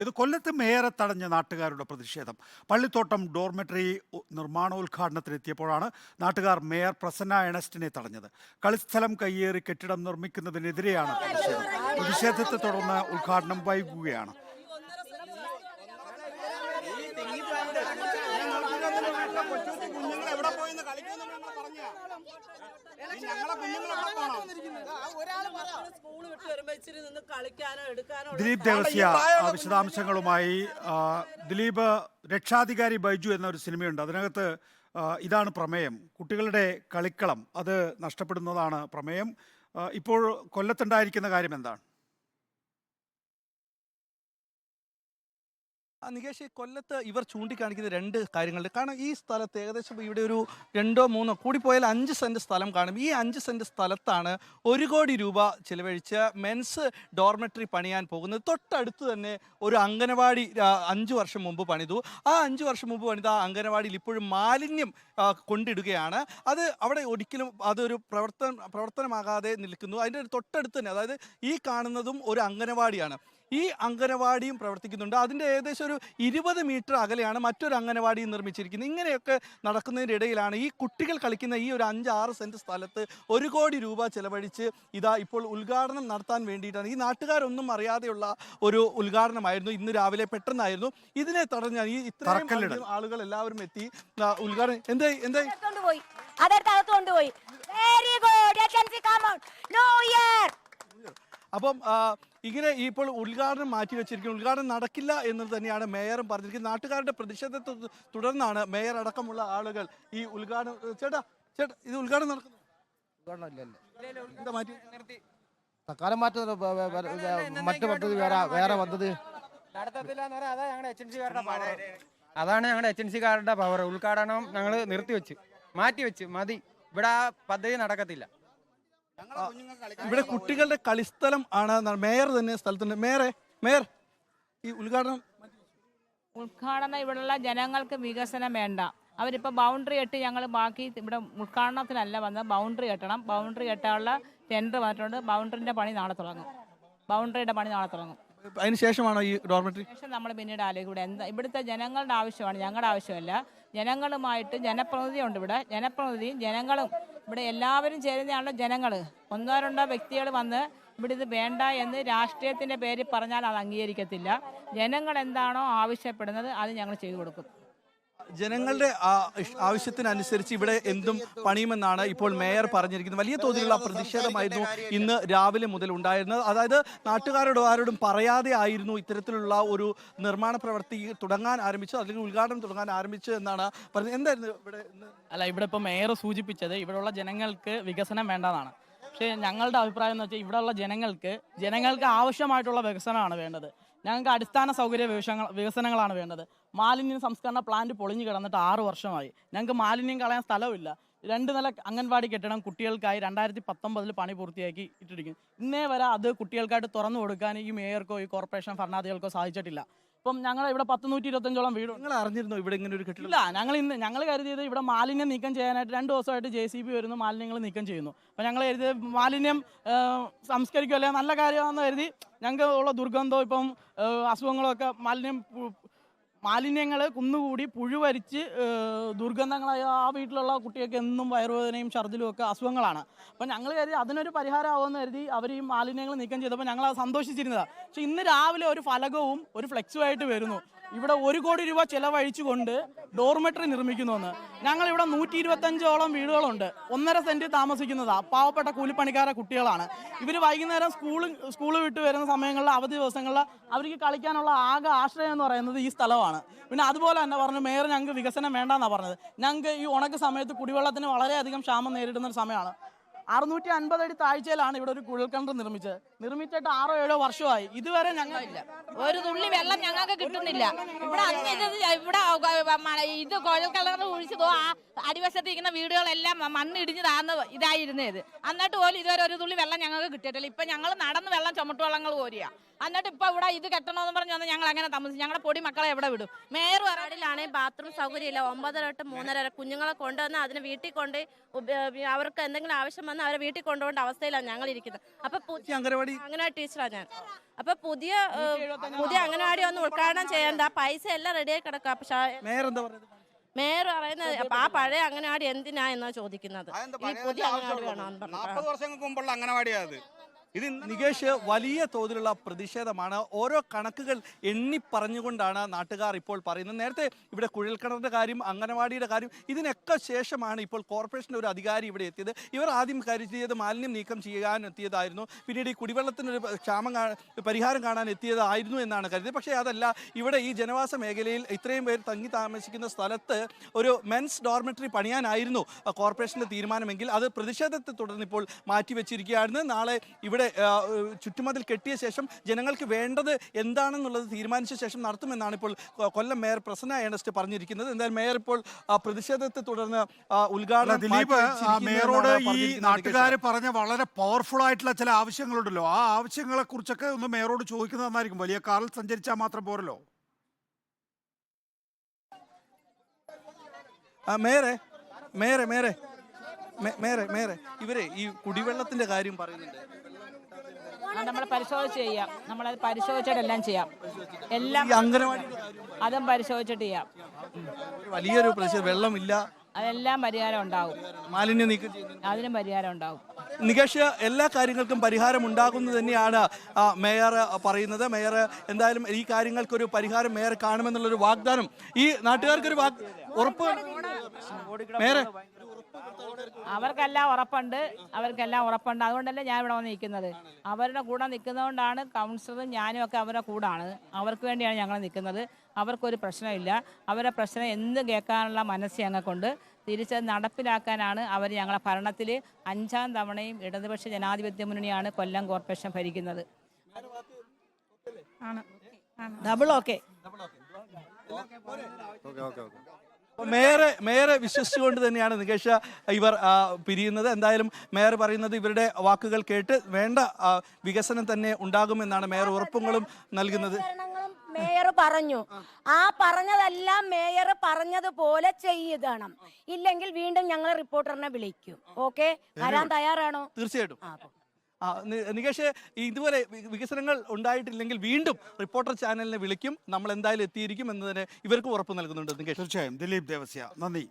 ഇത് കൊല്ലത്ത് മേയറെ തടഞ്ഞ നാട്ടുകാരുടെ പ്രതിഷേധം. പള്ളിത്തോട്ടം ഡോർമെട്രി നിർമ്മാണോദ്ഘാടനത്തിനെത്തിയപ്പോഴാണ് നാട്ടുകാർ മേയർ പ്രസന്ന എണസ്റ്റിനെ തടഞ്ഞത്. കളിസ്ഥലം കയ്യേറി കെട്ടിടം നിർമ്മിക്കുന്നതിനെതിരെയാണ് പ്രതിഷേധം. പ്രതിഷേധത്തെ തുടർന്ന് ഉദ്ഘാടനം വൈകുകയാണ്. ദിലീപ് ദേവസ്യ വിശദാംശങ്ങളുമായി. ദിലീപ്, രക്ഷാധികാരി ബൈജു എന്നൊരു സിനിമയുണ്ട്, അതിനകത്ത് ഇതാണ് പ്രമേയം. കുട്ടികളുടെ കളിക്കളം അത് നഷ്ടപ്പെടുന്നതാണ് പ്രമേയം. ഇപ്പോൾ കൊല്ലത്തുണ്ടായിരിക്കുന്ന കാര്യം എന്താണ്? നികേഷ്, കൊല്ലത്ത് ഇവർ ചൂണ്ടിക്കാണിക്കുന്ന രണ്ട് കാര്യങ്ങളുണ്ട്. കാരണം ഈ സ്ഥലത്ത് ഏകദേശം ഇവിടെ ഒരു 2-3 കൂടിപ്പോയാൽ 5 സെൻറ്റ് സ്ഥലം കാണും. ഈ 5 സെൻറ്റ് സ്ഥലത്താണ് 1 കോടി രൂപ ചിലവഴിച്ച് മെൻസ് ഡോർമെട്രി പണിയാൻ പോകുന്നത്. തൊട്ടടുത്ത് തന്നെ ഒരു അംഗനവാടി 5 വർഷം മുമ്പ് പണിതു. ആ 5 വർഷം മുമ്പ് പണിത ആ അംഗനവാടിയിൽ ഇപ്പോഴും മാലിന്യം കൊണ്ടിടുകയാണ്. അത് അവിടെ ഒരിക്കലും അതൊരു പ്രവർത്തനമാകാതെ നിൽക്കുന്നു. അതിൻ്റെ തൊട്ടടുത്ത് തന്നെ, അതായത് ഈ കാണുന്നതും ഒരു അംഗനവാടിയാണ്. ഈ അംഗനവാടിയും പ്രവർത്തിക്കുന്നുണ്ട്. അതിൻ്റെ ഏകദേശം ഒരു 20 മീറ്റർ അകലെയാണ് മറ്റൊരു അംഗനവാടി നിർമ്മിച്ചിരിക്കുന്നത്. ഇങ്ങനെയൊക്കെ നടക്കുന്നതിൻ്റെ ഇടയിലാണ് ഈ കുട്ടികൾ കളിക്കുന്ന ഈ ഒരു 5-6 സെൻറ്റ് സ്ഥലത്ത് 1 കോടി രൂപ ചെലവഴിച്ച് ഇതാ ഇപ്പോൾ ഉദ്ഘാടനം നടത്താൻ വേണ്ടിയിട്ടാണ്. ഈ നാട്ടുകാരൊന്നും അറിയാതെയുള്ള ഒരു ഉദ്ഘാടനമായിരുന്നു. ഇന്ന് രാവിലെ പെട്ടെന്നായിരുന്നു. ഇതിനെ തടഞ്ഞ ഈ ഇത്രയും ആളുകൾ എല്ലാവരും എത്തി ഉദ്ഘാടനം എന്തായി അപ്പം ഇങ്ങനെ ഇപ്പോൾ ഉദ്ഘാടനം മാറ്റിവെച്ചിരിക്കുന്നു. ഉദ്ഘാടനം നടക്കില്ല എന്ന് തന്നെയാണ് മേയറും പറഞ്ഞിരിക്കുന്നത്. നാട്ടുകാരുടെ പ്രതിഷേധത്തെ തുടർന്നാണ് മേയർ അടക്കമുള്ള ആളുകൾ ഈ ഉദ്ഘാടനം ചേട്ടാ ഇത് ഉദ്ഘാടനം നടക്കുന്നു. എന്താ മാറ്റി തക്കാലം മാറ്റം മറ്റു പദ്ധതി വേറെ പദ്ധതി അതാണ് ഞങ്ങളുടെ ഏജൻസിക്കാരുടെ പവർ. ഉദ്ഘാടനം ഞങ്ങൾ നിർത്തിവെച്ച് മാറ്റിവെച്ച് മതി. ഇവിടെ ആ പദ്ധതി നടക്കത്തില്ല. ഇവിടെ കുട്ടികളുടെ കളിസ്ഥലം ആണ്. മേയർ തന്നെ സ്ഥലത്തുണ്ട്. മേയർ ഈ ഉദ്ഘാടനം ഇവിടെയുള്ള ജനങ്ങൾക്ക് വികസനം വേണ്ട. അവരിപ്പോൾ ബൗണ്ടറി കെട്ടി ഞങ്ങൾ ബാക്കി ഇവിടെ ഉദ്ഘാടനത്തിനല്ല വന്നത്. ബൗണ്ടറി കെട്ടണം. ബൗണ്ടറി കെട്ടാനുള്ള ടെൻഡർ വന്നിട്ടുണ്ട്. ബൗണ്ടറിയുടെ പണി നാളെ തുടങ്ങും. അതിനുശേഷമാണോ ഈ ഡോർമെട്രി? ശേഷം നമ്മൾ പിന്നീട് ആലോചിക്കും. ഇവിടെ എന്താ ഇവിടുത്തെ ജനങ്ങളുടെ ആവശ്യമാണ്, ഞങ്ങളുടെ ആവശ്യമല്ല. ജനങ്ങളുമായിട്ട് ജനപ്രതിനിധി ഉണ്ട്. ഇവിടെ ജനപ്രതിനിധിയും ജനങ്ങളും ഇവിടെ എല്ലാവരും ചേരുന്നതാണല്ലോ ജനങ്ങൾ. 1-2 വ്യക്തികൾ വന്ന് ഇവിടെ ഇത് വേണ്ട എന്ന് രാഷ്ട്രീയത്തിൻ്റെ പേരിൽ പറഞ്ഞാൽ അത് അംഗീകരിക്കത്തില്ല. ജനങ്ങൾ എന്താണോ ആവശ്യപ്പെടുന്നത് അത് ഞങ്ങൾ ചെയ്തു കൊടുക്കും. ജനങ്ങളുടെ ആവശ്യത്തിനനുസരിച്ച് ഇവിടെ എന്തും പണിയുമെന്നാണ് ഇപ്പോൾ മേയർ പറഞ്ഞിരിക്കുന്നത്. വലിയ തോതിലുള്ള പ്രതിഷേധമായിരുന്നു ഇന്ന് രാവിലെ മുതൽ ഉണ്ടായിരുന്നത്. അതായത് നാട്ടുകാരോട് ആരോടും പറയാതെ ആയിരുന്നു ഇത്തരത്തിലുള്ള ഒരു നിർമ്മാണ പ്രവൃത്തി തുടങ്ങാൻ ആരംഭിച്ചത്, അല്ലെങ്കിൽ ഉദ്ഘാടനം തുടങ്ങാൻ ആരംഭിച്ചത് എന്നാണ് പറഞ്ഞത്. എന്തായിരുന്നു ഇവിടെ ഇപ്പോൾ മേയർ സൂചിപ്പിച്ചത് ഇവിടെയുള്ള ജനങ്ങൾക്ക് വികസനം വേണ്ടതാണ്. പക്ഷേ ഞങ്ങളുടെ അഭിപ്രായം എന്ന് വെച്ചാൽ ഇവിടെയുള്ള ജനങ്ങൾക്ക് ആവശ്യമായിട്ടുള്ള വികസനമാണ് വേണ്ടത്. ഞങ്ങൾക്ക് അടിസ്ഥാന സൗകര്യ വികസനങ്ങളാണ് വേണ്ടത്. മാലിന്യ സംസ്കരണ പ്ലാന്റ് പൊളിഞ്ഞു കിടന്നിട്ട് 6 വർഷമായി. ഞങ്ങൾക്ക് മാലിന്യം കളയാൻ സ്ഥലമില്ല. 2 നില അംഗൻവാടി കെട്ടിടം കുട്ടികൾക്കായി 2019 പണി പൂർത്തിയാക്കി ഇട്ടിരിക്കുന്നു. ഇന്നേ വരെ അത് കുട്ടികൾക്കായിട്ട് തുറന്നു കൊടുക്കാൻ ഈ മേയർക്കോ ഈ കോർപ്പറേഷൻ ഭരണാധികാരികൾക്കോ സാധിച്ചിട്ടില്ല. ഇപ്പം ഞങ്ങൾ ഇവിടെ 125-125ഓളം വീട്. നിങ്ങൾ അറിഞ്ഞിരുന്നു ഇവിടെ ഇങ്ങനെ ഒരു കെട്ടിടം? ഇല്ല, ഞങ്ങൾ കരുതിയത് ഇവിടെ മാലിന്യം നീക്കം ചെയ്യാനായിട്ട് 2 ദിവസമായിട്ട് JCB വരുന്നു, മാലിന്യങ്ങൾ നീക്കം ചെയ്യുന്നു. അപ്പം ഞങ്ങൾ കരുതിയത് മാലിന്യം സംസ്കരിക്കുമല്ലേ, നല്ല കാര്യമാണെന്ന് കരുതി. ഞങ്ങൾക്ക് ഉള്ള ദുർഗന്ധവും ഇപ്പം അസുഖങ്ങളൊക്കെ മാലിന്യങ്ങൾ കുന്നുകൂടി പുഴുവരിച്ച് ദുർഗന്ധങ്ങളായ ആ വീട്ടിലുള്ള കുട്ടികൾക്ക് എന്നും വയറുവേദനയും ഛർദിലും ഒക്കെ അസുഖങ്ങളാണ്. അപ്പം ഞങ്ങൾ കരുതി അതിനൊരു പരിഹാരമാകുമെന്ന് കരുതി അവർ ഈ മാലിന്യങ്ങൾ നീക്കം ചെയ്തപ്പോൾ ഞങ്ങൾ അത് സന്തോഷിച്ചിരുന്നതാണ്. പക്ഷെ ഇന്ന് രാവിലെ ഒരു ഫലകവും ഒരു ഫ്ലെക്സുമായിട്ട് വരുന്നു. ഇവിടെ 1 കോടി രൂപ ചെലവഴിച്ചുകൊണ്ട് ഡോർമെട്രി നിർമ്മിക്കുന്നുവെന്ന്. ഞങ്ങളിവിടെ 125ഓളം വീടുകളുണ്ട്. 1.5 സെൻറ്റ് താമസിക്കുന്നതാണ്. പാവപ്പെട്ട കൂലിപ്പണിക്കാരെ കുട്ടികളാണ്. ഇവർ വൈകുന്നേരം സ്കൂൾ വിട്ട് വരുന്ന സമയങ്ങളിൽ, അവധി ദിവസങ്ങളിൽ അവർക്ക് കളിക്കാനുള്ള ആകെ ആശ്രയം എന്ന് പറയുന്നത് ഈ സ്ഥലമാണ്. പിന്നെ അതുപോലെ തന്നെ പറഞ്ഞു മേയർ ഞങ്ങൾക്ക് വികസനം വേണ്ടെന്നാണ് പറഞ്ഞത്. ഞങ്ങൾക്ക് ഈ ഉണക്ക് സമയത്ത് കുടിവെള്ളത്തിന് വളരെയധികം ക്ഷാമം നേരിടുന്ന ഒരു സമയമാണ്. 650 അടി താഴ്ചയിലാണ് ഇവിടെ ഒരു കുഴൽക്കിണർ നിർമ്മിച്ചിട്ട് 6-7 വർഷമായി. ഇതുവരെ ഞങ്ങളില്ല, ഒരു തുള്ളി വെള്ളം ഞങ്ങൾക്ക് കിട്ടുന്നില്ല. ഇവിടെ ഇത് കുഴൽക്കിണർ കുഴിച്ചതോ ആ അടിവശത്തിരിക്കുന്ന വീടുകളെല്ലാം മണ്ണിടിഞ്ഞ് ഇതായിരുന്നത്. എന്നിട്ട് പോലും ഇതുവരെ ഒരു തുള്ളി വെള്ളം ഞങ്ങൾക്ക് കിട്ടിയിട്ടില്ല. ഇപ്പൊ ഞങ്ങൾ നടന്ന് വെള്ളം ചുമട്ടുവെള്ളങ്ങൾ കോരിയാ. എന്നിട്ട് ഇപ്പൊ ഇവിടെ ഇത് കെട്ടണമെന്ന് പറഞ്ഞു വന്നാൽ ഞങ്ങൾ അങ്ങനെ താമസിക്കും. ഞങ്ങളുടെ പൊടി മക്കളെ എവിടെ വിടും? മേയർ വാർഡിലാണെങ്കിൽ ബാത്റൂം സൗകര്യമില്ല. 9 തൊട്ട് 3:30 വരെ കുഞ്ഞുങ്ങളെ കൊണ്ടുവന്ന് അതിന് വീട്ടിൽ കൊണ്ട് അവർക്ക് എന്തെങ്കിലും ആവശ്യം വന്നാൽ അവരെ വീട്ടിൽ കൊണ്ടുപോകേണ്ട അവസ്ഥയിലാണ് ഞങ്ങൾ ഇരിക്കുന്നത്. അപ്പൊ അംഗനവാടി അംഗനവാടി ടീച്ചറാണ് ഞാൻ. അപ്പൊ പുതിയ അംഗനവാടി ഒന്ന് ഉദ്ഘാടനം ചെയ്യണ്ട, പൈസ എല്ലാം റെഡിയായി കിടക്കുക. പക്ഷേ മേയർ എന്താ പറയുന്നത്? മേയർ പറയുന്നത് ആ പഴയ അംഗനവാടി എന്തിനാ എന്നാ ചോദിക്കുന്നത്. ഈ പുതിയ അംഗനവാടി വേണമെന്ന് പറഞ്ഞു. 40 വർഷങ്ങൾക്ക് മുമ്പുള്ള അംഗനവാടിയാണ് അത്. ഇത് നികേഷ്, വലിയ തോതിലുള്ള പ്രതിഷേധമാണ്. ഓരോ കണക്കുകൾ എണ്ണി പറഞ്ഞുകൊണ്ടാണ് നാട്ടുകാർ ഇപ്പോൾ പറയുന്നത്. നേരത്തെ ഇവിടെ കുഴൽക്കിണറിന്റെ കാര്യം, അംഗനവാടിയുടെ കാര്യം, ഇതിനൊക്കെ ശേഷമാണ് ഇപ്പോൾ കോർപ്പറേഷൻ്റെ ഒരു അധികാരി ഇവിടെ എത്തിയത്. ഇവർ ആദ്യം കരുതിയത് മാലിന്യം നീക്കം ചെയ്യാൻ എത്തിയതായിരുന്നു, പിന്നീട് ഈ കുടിവെള്ളത്തിനൊരു പരിഹാരം കാണാൻ എത്തിയതായിരുന്നു എന്നാണ് കരുതിയത്. പക്ഷേ അതല്ല, ഇവിടെ ഈ ജനവാസ മേഖലയിൽ ഇത്രയും പേർ തങ്ങി താമസിക്കുന്ന സ്ഥലത്ത് ഒരു മെൻസ് ഡോർമെറ്ററി പണിയാനായിരുന്നു കോർപ്പറേഷൻ്റെ തീരുമാനമെങ്കിൽ അത് പ്രതിഷേധത്തെ തുടർന്ന് ഇപ്പോൾ മാറ്റിവെച്ചിരിക്കുകയാണ്. നാളെ ഇവിടെ ചുറ്റുമതിൽ കെട്ടിയ ശേഷം ജനങ്ങൾക്ക് വേണ്ടത് എന്താണെന്നുള്ളത് തീരുമാനിച്ച ശേഷം നടത്തുമെന്നാണ് ഇപ്പോൾ കൊല്ലം മേയർ പ്രസന്ന ഏണസ്റ്റ് പറഞ്ഞിരിക്കുന്നത്. എന്തായാലും മേയർ ഇപ്പോൾ പ്രതിഷേധത്തെ തുടർന്ന് ഉദ്ഘാടനം ദിലീപ്, മേയറോട് ഈ നാട്ടുകാർ പറഞ്ഞ വളരെ പവർഫുൾ ആയിട്ടുള്ള ചില ആവശ്യങ്ങളുണ്ടല്ലോ, ആ ആവശ്യങ്ങളെ കുറിച്ചൊക്കെ ഒന്ന് മേയറോട് ചോദിക്കുന്നത് നന്നായിരിക്കും. വലിയ കാറിൽ സഞ്ചരിച്ചാൽ മാത്രം പോരല്ലോ. മേയറെ മേയറെ മേയറെ മേയറെ മേയറെ ഇവരെ ഈ കുടിവെള്ളത്തിന്റെ കാര്യം പറയുന്നുണ്ട്. നമ്മൾ പരിശോധിച്ച് ചെയ്യാം. നമ്മളത് പരിശോധിച്ചിട്ടെല്ലാം ചെയ്യാം. എല്ലാം ഈ അംഗനവാടിയുടെ അതും പരിശോധിച്ചിട്ട് ചെയ്യാം. വലിയൊരു പ്രശ്നം, വെള്ളമില്ല, അതെല്ലാം പരിഹാരം ഉണ്ടാവും. മാലിന്യം നീക്കം ചെയ്യുന്നു, അതിനും പരിഹാരം ഉണ്ടാവും. നികേഷ്, എല്ലാ കാര്യങ്ങൾക്കും പരിഹാരം ഉണ്ടാകുന്നു തന്നെയാണ് മേയർ പറയുന്നത്. മേയർ എന്തായാലും ഈ കാര്യങ്ങൾക്കൊരു പരിഹാരം മേയർ കാണുമെന്നുള്ളൊരു വാഗ്ദാനം ഈ നാട്ടുകാർക്കൊരു ഉറപ്പ് മേയറെ അവർക്കെല്ലാം ഉറപ്പുണ്ട്. അതുകൊണ്ടല്ലേ ഞാൻ ഇവിടെ വന്ന് നിൽക്കുന്നത്. അവരുടെ കൂടെ നിൽക്കുന്നതുകൊണ്ടാണ് കൗൺസിലറും ഞാനും ഒക്കെ അവരുടെ കൂടാണ്. അവർക്ക് വേണ്ടിയാണ് ഞങ്ങൾ നിൽക്കുന്നത്. അവർക്കൊരു പ്രശ്നമില്ല. അവരുടെ പ്രശ്നം എന്ത് കേൾക്കാനുള്ള മനസ്സ് ഞങ്ങൾക്കുണ്ട്. തിരിച്ചത് നടപ്പിലാക്കാനാണ് അവർ ഞങ്ങളെ ഭരണത്തിൽ 5ാം തവണയും ഇടതുപക്ഷ ജനാധിപത്യ മുന്നണിയാണ് കൊല്ലം കോർപ്പറേഷൻ ഭരിക്കുന്നത്. Double okay. മേയറെ വിശ്വസിച്ചുകൊണ്ട് തന്നെയാണ് നികേഷ് ഇവർ പിരിയുന്നത്. എന്തായാലും മേയർ പറയുന്നത് ഇവരുടെ വാക്കുകൾ കേട്ട് വേണ്ട വികസനം തന്നെ ഉണ്ടാകുമെന്നാണ് മേയർ ഉറപ്പുകളും നൽകുന്നത്. മേയർ പറഞ്ഞു, ആ പറഞ്ഞതെല്ലാം മേയർ പറഞ്ഞതുപോലെ ചെയ്യണം. ഇല്ലെങ്കിൽ വീണ്ടും ഞങ്ങൾ റിപ്പോർട്ടറിനെ വിളിക്കും. ഓക്കെ, വരാൻ തയ്യാറാണോ? തീർച്ചയായിട്ടും. നികേഷ്, ഇതുവരെ വികസനങ്ങൾ ഉണ്ടായിട്ടില്ലെങ്കിൽ വീണ്ടും റിപ്പോർട്ടർ ചാനലിനെ വിളിക്കും, നമ്മൾ എന്തായാലും എത്തിയിരിക്കും എന്നതിന് ഇവർക്ക് ഉറപ്പ് നൽകുന്നുണ്ട് നികേഷ്. തീർച്ചയായും. ദിലീപ് ദേവസ്യ, നന്ദി.